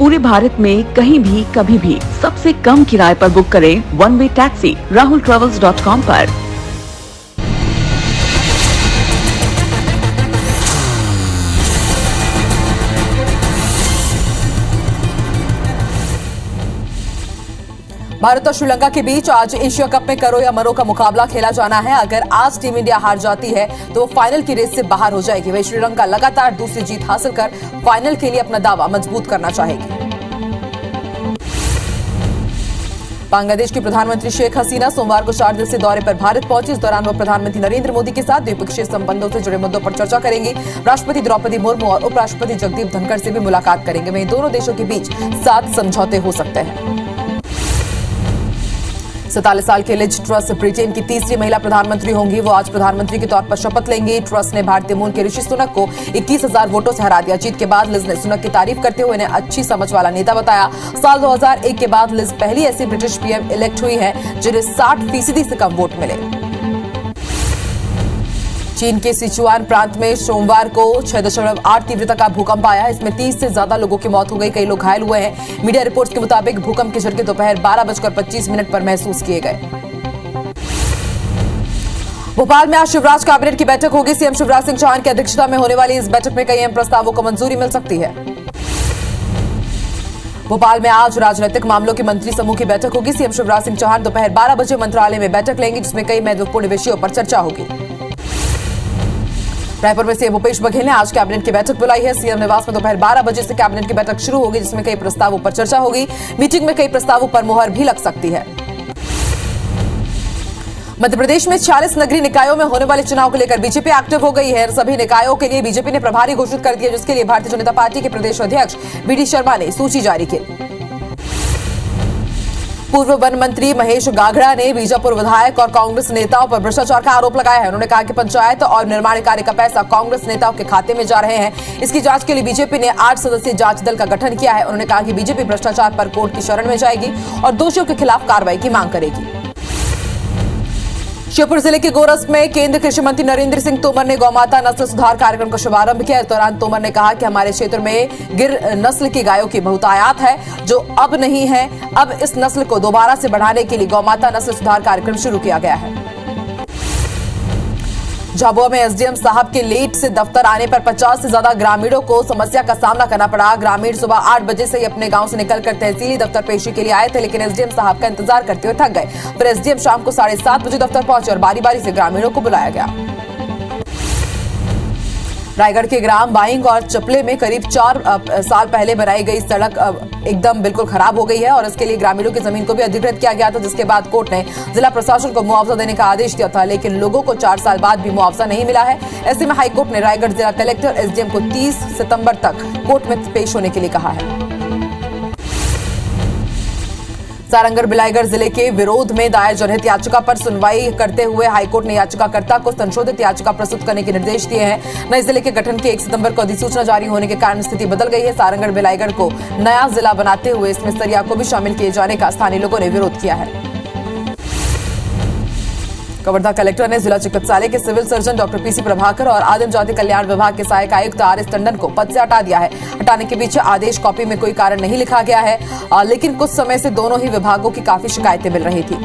पूरे भारत में कहीं भी कभी भी सबसे कम किराए पर बुक करें वन वे टैक्सी rahultravels.com पर। भारत और श्रीलंका के बीच आज एशिया कप में करो या मरो का मुकाबला खेला जाना है। अगर आज टीम इंडिया हार जाती है तो वो फाइनल की रेस से बाहर हो जाएगी। वही श्रीलंका लगातार दूसरी जीत हासिल कर फाइनल के लिए अपना दावा मजबूत करना चाहेगी। बांग्लादेश की प्रधानमंत्री शेख हसीना सोमवार को 4 दिवसीय दौरे पर भारत पहुंची। इस दौरान वो प्रधानमंत्री नरेंद्र मोदी के साथ द्विपक्षीय संबंधों से जुड़े मुद्दों पर चर्चा करेंगी। राष्ट्रपति द्रौपदी मुर्मू और उपराष्ट्रपति जगदीप धनखड़ से भी मुलाकात करेंगे। वहीं दोनों देशों के बीच 7 समझौते हो सकते हैं। 47 साल की लिज ट्रस ब्रिटेन की तीसरी महिला प्रधानमंत्री होंगी। वो आज प्रधानमंत्री के तौर पर शपथ लेंगी। ट्रस ने भारतीय मूल के ऋषि सुनक को 21,000 वोटों से हरा दिया। जीत के बाद लिज ने सुनक की तारीफ करते हुए इन्हें अच्छी समझ वाला नेता बताया। साल 2001 के बाद लिज पहली ऐसी ब्रिटिश पीएम इलेक्ट हुई है जिन्हें 60% से कम वोट मिले। चीन के सिचुआन प्रांत में सोमवार को 6.8 तीव्रता का भूकंप आया। इसमें 30 से ज्यादा लोगों की मौत हो गई, कई लोग घायल हुए हैं। मीडिया रिपोर्ट्स के मुताबिक भूकंप के झटके दोपहर 12:25 पर महसूस किए गए। भोपाल में आज शिवराज कैबिनेट की बैठक होगी। सीएम शिवराज सिंह चौहान की अध्यक्षता में होने वाली इस बैठक में कई अहम प्रस्तावों को मंजूरी मिल सकती है। भोपाल में आज राजनीतिक मामलों के मंत्री समूह की बैठक होगी। सीएम शिवराज सिंह चौहान दोपहर 12 बजे मंत्रालय में बैठक लेंगे, जिसमें कई महत्वपूर्ण विषयों पर चर्चा होगी। रायपुर में सीएम भूपेश बघेल ने आज कैबिनेट की बैठक बुलाई है। सीएम निवास में दोपहर 12 बजे से कैबिनेट की बैठक शुरू होगी, जिसमें कई प्रस्तावों पर चर्चा होगी। मीटिंग में कई प्रस्तावों पर मुहर भी लग सकती है। मध्य प्रदेश में 46 नगरीय निकायों में होने वाले चुनाव को लेकर बीजेपी एक्टिव हो गई है। सभी निकायों के लिए बीजेपी ने प्रभारी घोषित कर दिया, जिसके लिए भारतीय जनता पार्टी के प्रदेश अध्यक्ष बीडी शर्मा ने सूची जारी की। पूर्व वन मंत्री महेश गागड़ा ने बीजापुर विधायक और कांग्रेस नेताओं पर भ्रष्टाचार का आरोप लगाया है। उन्होंने कहा कि पंचायत और निर्माण कार्य का पैसा कांग्रेस नेताओं के खाते में जा रहे हैं। इसकी जांच के लिए बीजेपी ने 8 सदस्यीय जांच दल का गठन किया है। उन्होंने कहा कि बीजेपी भ्रष्टाचार पर कोर्ट की शरण में जाएगी और दोषियों के खिलाफ कार्रवाई की मांग करेगी। श्योपुर जिले के गोरस में केंद्रीय कृषि मंत्री नरेंद्र सिंह तोमर ने गौमाता नस्ल सुधार कार्यक्रम का शुभारंभ किया। इस दौरान तोमर ने कहा कि हमारे क्षेत्र में गिर नस्ल की गायों की बहुतायत है, जो अब नहीं है। अब इस नस्ल को दोबारा से बढ़ाने के लिए गौमाता नस्ल सुधार कार्यक्रम शुरू किया गया है। झाबुआ में एसडीएम साहब के लेट से दफ्तर आने पर 50 से ज्यादा ग्रामीणों को समस्या का सामना करना पड़ा। ग्रामीण सुबह 8 बजे से ही अपने गांव से निकलकर तहसीली दफ्तर पेशी के लिए आए थे, लेकिन एसडीएम साहब का इंतजार करते हुए थक गए। फिर एसडीएम शाम को 7:30 बजे दफ्तर पहुंचे और बारी बारी से ग्रामीणों को बुलाया गया। रायगढ़ के ग्राम बाइंग और चपले में करीब 4 साल पहले बनाई गई सड़क एकदम बिल्कुल खराब हो गई है और इसके लिए ग्रामीणों की जमीन को भी अधिकृत किया गया था, जिसके बाद कोर्ट ने जिला प्रशासन को मुआवजा देने का आदेश दिया था, लेकिन लोगों को 4 साल बाद भी मुआवजा नहीं मिला है। ऐसे में हाईकोर्ट ने रायगढ़ जिला कलेक्टर एसडीएम को 30 सितंबर तक कोर्ट में पेश होने के लिए कहा है। सारंगढ़ बिलाईगढ़ जिले के विरोध में दायर जनहित याचिका पर सुनवाई करते हुए हाईकोर्ट ने याचिकाकर्ता को संशोधित याचिका प्रस्तुत करने के निर्देश दिए हैं। नए जिले के गठन के 1 सितंबर को अधिसूचना जारी होने के कारण स्थिति बदल गई है। सारंगढ़ बिलाईगढ़ को नया जिला बनाते हुए इसमें सरिया को भी शामिल किए जाने का स्थानीय लोगों ने विरोध किया है। कवर्धा कलेक्टर ने जिला चिकित्सालय के civil surgeon doctor PC Prabhakar और आदिम जाति कल्याण विभाग के सहायक आयुक्त आरएस टंडन को पद से हटा दिया है। हटाने के पीछे आदेश कॉपी में कोई कारण नहीं लिखा गया है, लेकिन कुछ समय से दोनों ही विभागों की काफी शिकायतें मिल रही थी।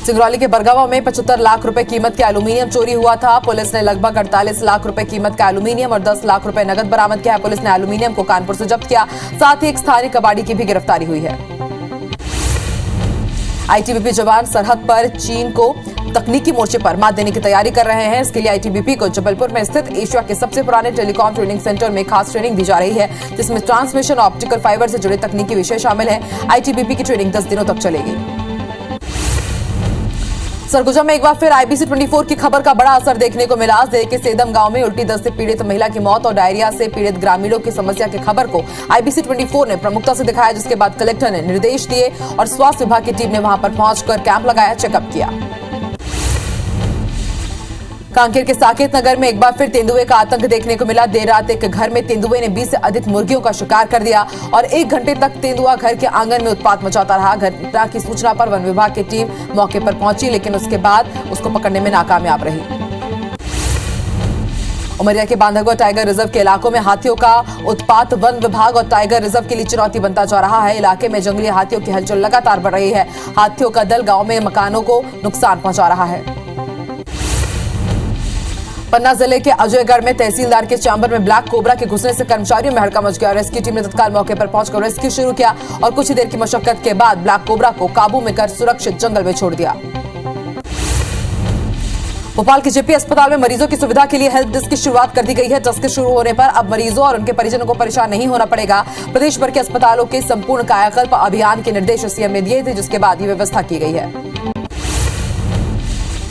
सिंगरौली के बरगावा में 75 लाख रुपए कीमत के एल्यूमीनियम चोरी हुआ था। पुलिस ने लगभग 48 लाख रुपए कीमत का एल्यूमीनियम और 10 लाख रुपए नकद बरामद किया है। पुलिस ने एल्यूमीनियम को कानपुर से जब्त किया। साथ ही एक स्थानीय कबाड़ी की भी गिरफ्तारी हुई है। आईटीबीपी जवान सरहद पर चीन को तकनीकी मोर्चे पर मात देने की तैयारी कर रहे हैं। इसके लिए आईटीबीपी को जबलपुर में स्थित एशिया के सबसे पुराने टेलीकॉम ट्रेनिंग सेंटर में खास ट्रेनिंग दी जा रही है, जिसमें ट्रांसमिशन और ऑप्टिकल फाइबर से जुड़े तकनीकी विषय शामिल हैं। आईटीबीपी की ट्रेनिंग 10 दिनों तक चलेगी। सरगुजा में एक बार फिर आईबीसी 24 की खबर का बड़ा असर देखने को मिला। जिले के सेदम गांव में उल्टी दस्त से पीड़ित महिला की मौत और डायरिया से पीड़ित ग्रामीणों की समस्या की खबर को आईबीसी 24 ने प्रमुखता से दिखाया, जिसके बाद कलेक्टर ने निर्देश दिए और स्वास्थ्य विभाग की टीम ने वहां पर पहुंचकर कैंप लगाया, चेकअप किया। कांकेर के साकेत नगर में एक बार फिर तेंदुए का आतंक देखने को मिला। देर रात एक घर में तेंदुए ने 20 से अधिक मुर्गियों का शिकार कर दिया और 1 घंटे तक तेंदुआ घर के आंगन में उत्पात मचाता रहा। घटना की सूचना पर वन विभाग की टीम मौके पर पहुंची, लेकिन उसके बाद उसको पकड़ने में नाकामयाब रही। उमरिया के बांधवगढ़ टाइगर रिजर्व के इलाकों में हाथियों का उत्पात वन विभाग और टाइगर रिजर्व के लिए चुनौती बनता जा रहा है। इलाके में जंगली हाथियों की हलचल लगातार बढ़ रही है। हाथियों का दल गांव में मकानों को नुकसान पहुंचा रहा है। पन्ना जिले के अजयगढ़ में तहसीलदार के चैम्बर में ब्लैक कोबरा के घुसने से कर्मचारियों में हड़कंप मच गया। रेस्क्यू टीम ने तत्काल मौके पर पहुंचकर रेस्क्यू शुरू किया और कुछ ही देर की मशक्कत के बाद ब्लैक कोबरा को काबू में कर सुरक्षित जंगल में छोड़ दिया। भोपाल के जेपी अस्पताल में मरीजों की सुविधा के लिए हेल्प डेस्क की शुरुआत कर दी गई है। डेस्क शुरू होने पर अब मरीजों और उनके परिजनों को परेशान नहीं होना पड़ेगा। प्रदेश भर के अस्पतालों के संपूर्ण कायाकल्प अभियान के निर्देश सीएम ने दिए थे, जिसके बाद ये व्यवस्था की गई है।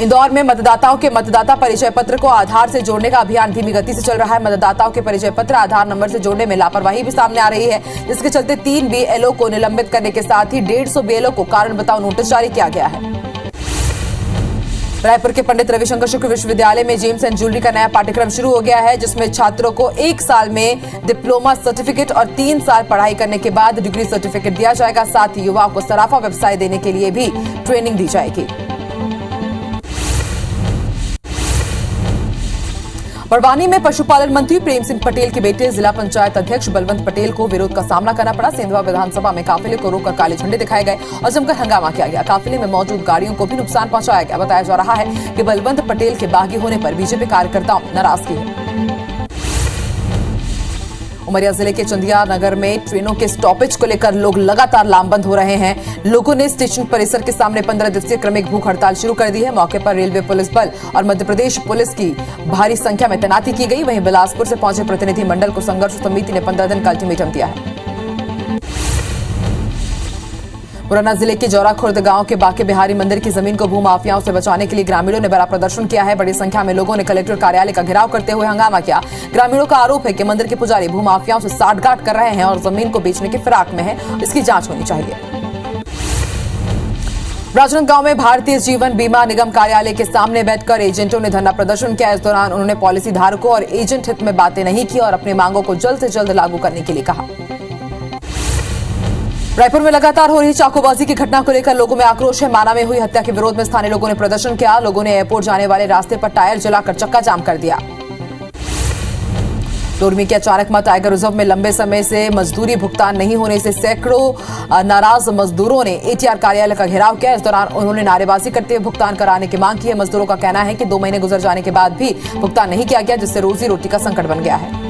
इंदौर में मतदाताओं के मतदाता परिचय पत्र को आधार से जोड़ने का अभियान धीमी गति से चल रहा है। मतदाताओं के परिचय पत्र आधार नंबर से जोड़ने में लापरवाही भी सामने आ रही है, जिसके चलते 3 बीएलओ को निलंबित करने के साथ ही 150 बीएलओ को कारण बताओ नोटिस जारी किया गया है। रायपुर के पंडित रविशंकर शुक्ल विश्वविद्यालय में जेम्स एंड ज्वेलरी का नया पाठ्यक्रम शुरू हो गया है, जिसमें छात्रों को 1 साल में डिप्लोमा सर्टिफिकेट और 3 साल पढ़ाई करने के बाद डिग्री सर्टिफिकेट दिया जाएगा। साथ ही युवाओं को सराफा व्यवसाय देने के लिए भी ट्रेनिंग दी जाएगी। बड़वानी में पशुपालन मंत्री प्रेम सिंह पटेल के बेटे जिला पंचायत अध्यक्ष बलवंत पटेल को विरोध का सामना करना पड़ा। सेंधवा विधानसभा में काफिले को रोककर काले झंडे दिखाए गए और जमकर हंगामा किया गया। काफिले में मौजूद गाड़ियों को भी नुकसान पहुंचाया गया। बताया जा रहा है कि बलवंत पटेल के बागी होने पर बीजेपी कार्यकर्ताओं नाराजगी है। उमरिया जिले के चंदिया नगर में ट्रेनों के स्टॉपेज को लेकर लोग लगातार लामबंद हो रहे हैं। लोगों ने स्टेशन परिसर के सामने 15 दिवसीय क्रमिक भूख हड़ताल शुरू कर दी है। मौके पर रेलवे पुलिस बल और मध्य प्रदेश पुलिस की भारी संख्या में तैनाती की गई। वहीं बिलासपुर से पहुंचे प्रतिनिधि मंडल को संघर्ष समिति ने 15 दिन का अल्टीमेटम दिया है। मुरैना जिले के जौरा खुर्द गांव के बाके बिहारी मंदिर की जमीन को भूमाफियाओं से बचाने के लिए ग्रामीणों ने बड़ा प्रदर्शन किया है। बड़ी संख्या में लोगों ने कलेक्टर कार्यालय का घेराव करते हुए हंगामा किया। ग्रामीणों का आरोप है कि मंदिर के पुजारी भूमाफियाओं से साठगांठ कर रहे हैं और जमीन को बेचने की फिराक में है। इसकी जांच होनी चाहिए। राजनांदगांव में भारतीय जीवन बीमा निगम कार्यालय के सामने बैठकर एजेंटों ने धरना प्रदर्शन किया। इस दौरान उन्होंने पॉलिसी धारकों और एजेंट हित में बातें नहीं की और अपनी मांगों को जल्द से जल्द लागू करने के लिए कहा। रायपुर में लगातार हो रही चाकूबाजी की घटना को लेकर लोगों में आक्रोश है। माना में हुई हत्या के विरोध में स्थानीय लोगों ने प्रदर्शन किया। लोगों ने एयरपोर्ट जाने वाले रास्ते पर टायर जलाकर चक्का जाम कर दिया। डोरमी के अचानक मत टाइगर रिजर्व में लंबे समय से मजदूरी भुगतान नहीं होने से सैकड़ों नाराज मजदूरों ने एटीआर कार्यालय का घेराव किया। इस दौरान उन्होंने नारेबाजी करते हुए भुगतान कराने की मांग की है। मजदूरों का कहना है कि 2 महीने गुजर जाने के बाद भी भुगतान नहीं किया गया, जिससे रोजी रोटी का संकट बन गया है।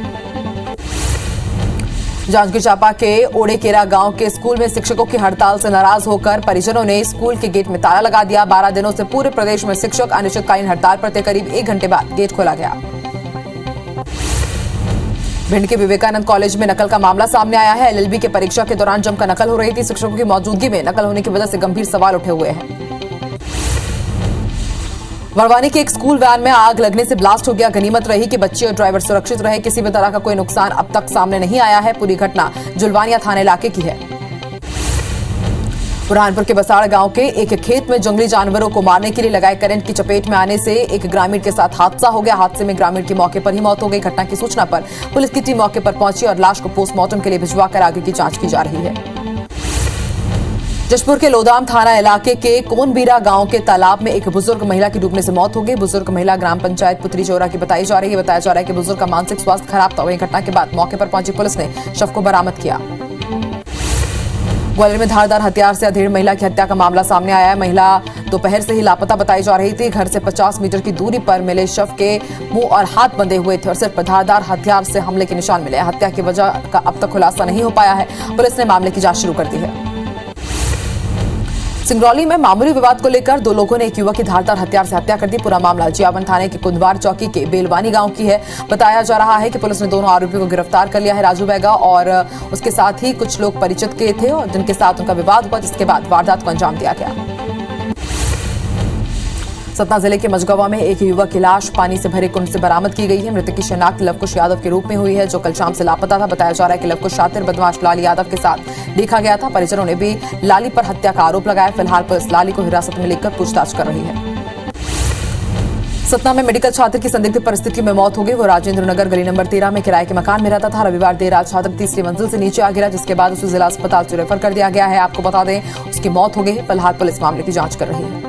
जांजगीर चांपा के ओड़ेकेरा गांव के स्कूल में शिक्षकों की हड़ताल से नाराज होकर परिजनों ने स्कूल के गेट में ताला लगा दिया। 12 दिनों से पूरे प्रदेश में शिक्षक अनिश्चितकालीन हड़ताल पर थे। करीब 1 घंटे बाद गेट खोला गया। भिंड के विवेकानंद कॉलेज में नकल का मामला सामने आया है। एलएलबी की परीक्षा के दौरान जमकर नकल हो रही थी। शिक्षकों की मौजूदगी में नकल होने की वजह से गंभीर सवाल उठे हुए हैं। बड़वानी के एक स्कूल वैन में आग लगने से ब्लास्ट हो गया। गनीमत रही कि बच्चे और ड्राइवर सुरक्षित रहे। किसी भी तरह का कोई नुकसान अब तक सामने नहीं आया है। पूरी घटना जुलवानिया थाना इलाके की है। बुरहानपुर के बसाड़ गांव के एक खेत में जंगली जानवरों को मारने के लिए लगाए करंट की चपेट में आने से एक ग्रामीण के साथ हादसा हो गया। हादसे में ग्रामीण की मौके पर ही मौत हो गई। घटना की सूचना पर पुलिस की टीम मौके पर पहुंची और लाश को पोस्टमार्टम के लिए भिजवाकर आगे की जांच की जा रही है। जशपुर के लोदाम थाना इलाके के कोनबीरा गांव के तालाब में एक बुजुर्ग महिला की डूबने से मौत हो गई। बुजुर्ग महिला ग्राम पंचायत पुत्री चौरा की बताई जा रही है। बताया जा रहा है कि बुजुर्ग का मानसिक स्वास्थ्य खराब था। वहीं घटना के बाद मौके पर पहुंची पुलिस ने शव को बरामद किया। ग्वालियर में धारदार हथियार से अधेड़ महिला की हत्या का मामला सामने आया है। महिला दोपहर से ही लापता बताई जा रही थी। घर से 50 मीटर की दूरी पर मिले शव के मुंह और हाथ बंधे हुए थे और सिर्फ धारदार हथियार से हमले के निशान मिले। हत्या की वजह का अब तक खुलासा नहीं हो पाया है। पुलिस ने मामले की जांच शुरू कर दी है। सिंगरौली में मामूली विवाद को लेकर 2 लोगों ने एक युवक की धारदार हथियार से हत्या कर दी। पूरा मामला जियावन थाने के कुंदवार चौकी के बेलवानी गांव की है। बताया जा रहा है कि पुलिस ने दोनों आरोपियों को गिरफ्तार कर लिया है। राजू बैगा और उसके साथ ही कुछ लोग परिचित के थे और जिनके साथ उनका विवाद हुआ, जिसके बाद वारदात को अंजाम दिया गया। सतना जिले के मझगवा में एक युवक की लाश पानी से भरे कुंड से बरामद की गई है। मृतक की शिनाख्त लवकुश यादव के रूप में हुई है, जो कल शाम से लापता था। बताया जा रहा है कि लवकुश शातिर बदमाश लाली यादव के साथ देखा गया था। परिजनों ने भी लाली पर हत्या का आरोप लगाया। फिलहाल पुलिस लाली को हिरासत में लेकर पूछताछ कर रही है। सतना में मेडिकल छात्र की संदिग्ध परिस्थिति में मौत हो गई। वो राजेंद्र नगर गली नंबर 13 में किराए के मकान में रहता था। रविवार देर रात छात्र तीसरी मंजिल से नीचे आ गिरा, जिसके बाद उसे जिला अस्पताल से रेफर कर दिया गया है। आपको बता दें उसकी मौत हो गई है। फिलहाल पुलिस मामले की जांच कर रही है।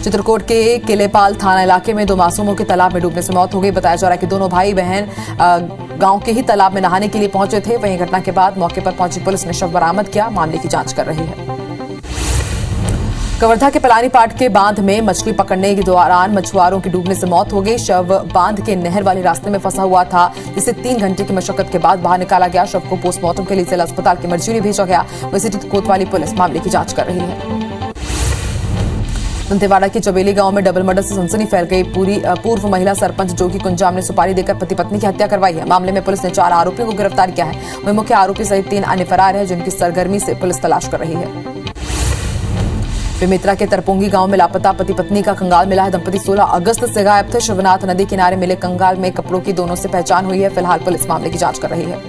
चित्रकूट के किलेपाल थाना इलाके में 2 मासूमों की तालाब में डूबने से मौत हो गई। बताया जा रहा है कि दोनों भाई बहन गांव के ही तालाब में नहाने के लिए पहुंचे थे। वहीं घटना के बाद मौके पर पहुंची पुलिस ने शव बरामद किया, मामले की जांच कर रही है। कवर्धा के पलानी पाट के बांध में मछली पकड़ने के दौरान मछुआरों की डूबने से मौत हो गई। शव बांध के नहर वाले रास्ते में फंसा हुआ था, जिसे 3 घंटे की मशक्कत के बाद बाहर निकाला गया। शव को पोस्टमार्टम के लिए जिला अस्पताल के मर्चूरी भेजा गया। वहीं कोतवाली पुलिस मामले की जांच कर रही है। दंतेवाड़ा के चबेली गांव में डबल मर्डर से सनसनी फैल गई। पूर्व महिला सरपंच जोगी कुंजाम ने सुपारी देकर पति पत्नी की हत्या करवाई है। मामले में पुलिस ने 4 आरोपियों को गिरफ्तार किया है। वहीं मुख्य आरोपी सहित 3 अन्य फरार है, जिनकी सरगर्मी से पुलिस तलाश कर रही है। बेमेतरा के तरपोंगी गांव में लापता पति पत्नी का कंगाल मिला है। दंपति 16 अगस्त से गायब थे। शिवनाथ नदी किनारे मिले कंगाल में कपड़ों की दोनों से पहचान हुई है। फिलहाल पुलिस मामले की जांच कर रही है।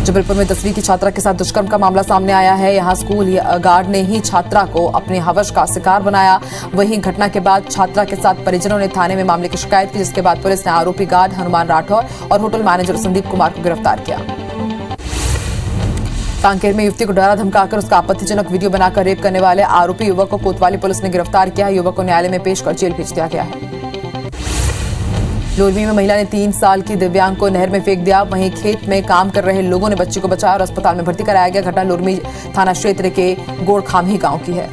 जबलपुर में 10वीं की छात्रा के साथ दुष्कर्म का मामला सामने आया है। यहां स्कूल गार्ड ने ही छात्रा को अपने हवस का शिकार बनाया। वहीं घटना के बाद छात्रा के साथ परिजनों ने थाने में मामले की शिकायत की, जिसके बाद पुलिस ने आरोपी गार्ड हनुमान राठौर और होटल मैनेजर संदीप कुमार को गिरफ्तार किया। कांकेर में युवती को डरा धमकाकर उसका आपत्तिजनक वीडियो बनाकर रेप करने वाले आरोपी युवक को कोतवाली पुलिस ने गिरफ्तार किया है। युवक को न्यायालय में पेश कर जेल भेज दिया गया है। लोरमी में महिला ने 3 साल की दिव्यांग को नहर में फेंक दिया। वहीं खेत में काम कर रहे लोगों ने बच्ची को बचाया और अस्पताल में भर्ती कराया गया। घटना लोरमी थाना क्षेत्र के गोड़खामी गांव की है।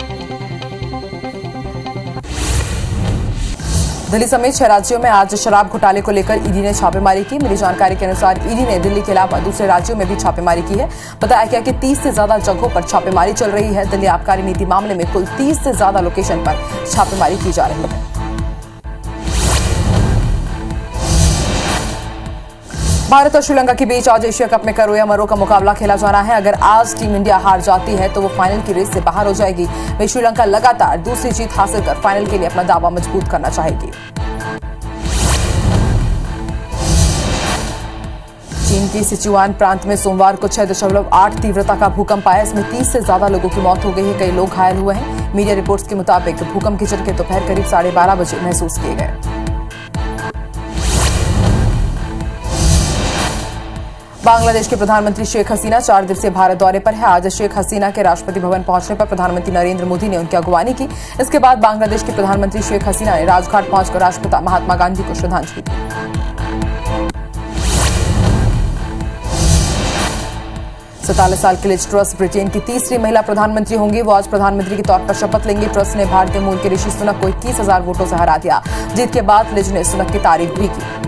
दिल्ली समेत 6 राज्यों में आज शराब घोटाले को लेकर ईडी ने छापेमारी की। मिली जानकारी के अनुसार ईडी ने दिल्ली के अलावा दूसरे राज्यों में भी छापेमारी की है। बताया गया कि 30 से ज्यादा जगहों पर छापेमारी चल रही है। दिल्ली आबकारी नीति मामले में कुल 30 से ज्यादा लोकेशन पर छापेमारी की जा रही है। भारत और श्रीलंका के बीच आज एशिया कप में करो या मरो का मुकाबला खेला जाना है। अगर आज टीम इंडिया हार जाती है तो वो फाइनल की रेस से बाहर हो जाएगी। वहीं श्रीलंका लगातार दूसरी जीत हासिल कर फाइनल के लिए अपना दावा मजबूत करना चाहेगी। चीन के सिचुआन प्रांत में सोमवार को 6.8 तीव्रता का भूकंप आया। इसमें 30 से ज्यादा लोगों की मौत हो गई है। कई लोग घायल हुए हैं। मीडिया रिपोर्ट्स के मुताबिक भूकंप के झटके दोपहर करीब 12:30 बजे महसूस किए गए। बांग्लादेश के प्रधानमंत्री शेख हसीना 4 दिवसीय भारत दौरे पर है। आज शेख हसीना के राष्ट्रपति भवन पहुंचने पर प्रधानमंत्री नरेंद्र मोदी ने उनकी अगवानी की। इसके बाद बांग्लादेश के प्रधानमंत्री शेख हसीना ने राजघाट पहुंचकर राष्ट्रपिता महात्मा गांधी को श्रद्धांजलि दी। सैंतालीस साल की लिज ट्रस ब्रिटेन की तीसरी महिला प्रधानमंत्री होंगी। वो आज प्रधानमंत्री के तौर पर शपथ लेंगी। ट्रस ने भारतीय मूल के ऋषि सुनक को 21,000 वोटों से हरा दिया। जीत के बाद लिज ने सुनक की तारीफ भी की।